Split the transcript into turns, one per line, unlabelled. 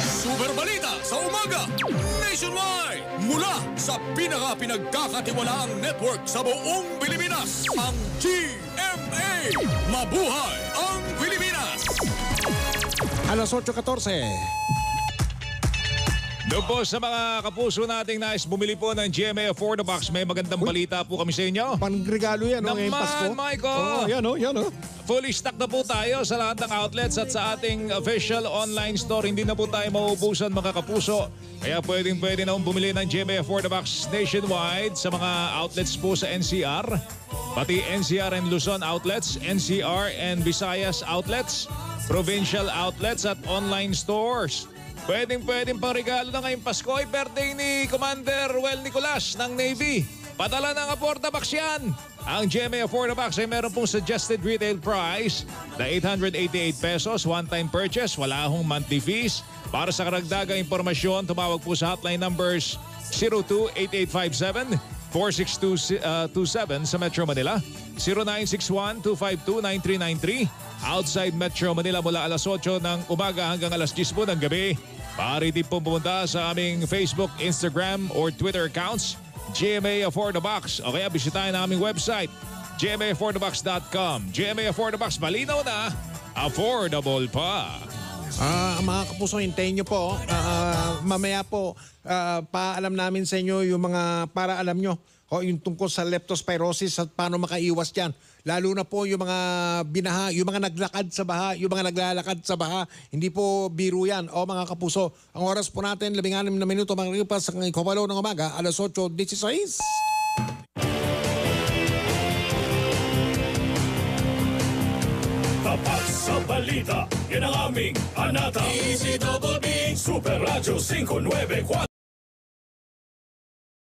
Super Balita sa umaga, nationwide, mula sa pinagkakatiwalaang network sa buong Pilipinas, ang GMA. Mabuhay ang Pilipinas!
Alas 8:14.
Doon po sa mga kapuso nating nais bumili po ng GMA For The Box, may magandang balita po kami sa inyo.
Panregalo yan, no? Ngayong Pasko.
Naman, Michael!
Oh, yan, oh, yan, oh.
Fully stocked na po tayo sa lahat ng outlets at sa ating official online store. Hindi na po tayo mauubusan mga kapuso. Kaya pwede na bumili ng GMA For The Box nationwide sa mga outlets po sa NCR. Pati NCR and Luzon outlets, NCR and Visayas outlets, provincial outlets at online stores. Pwedeng pang regalo na ngayong Pasko ay birthday ni Commander Well Nicolas ng Navy. Padala ng For The Box yan. Ang GMA For The Box ay meron pong suggested retail price na 888 pesos, one-time purchase, wala hong monthly fees. Para sa karagdagang impormasyon, tumawag po sa hotline numbers 02-8857-46227 sa Metro Manila, 0961-252-9393 outside Metro Manila mula alas 8 ng umaga hanggang alas 10 po ng gabi. Maaari din po pumunta sa aming Facebook, Instagram, or Twitter accounts, GMA For The Box, o kaya bisitahin na aming website, gmaforthebox.com. GMA For The Box, malinaw na, affordable pa.
Mga kapuso, hintayin nyo po. Mamaya po, paalam namin sa inyo yung mga para alam nyo yung tungkol sa leptospirosis at paano makaiwas dyan. Lalo na po yung mga binaha, yung mga naglakad sa baha, yung mga naglalakad sa baha. Hindi po biro yan. O mga kapuso, ang oras po natin, 16 na minuto, mga ripas, ang ikapalo ng umaga, alas 8:16.
Tapat sa balita, yan ang aming anata. Easy Double B, Super Radio 594.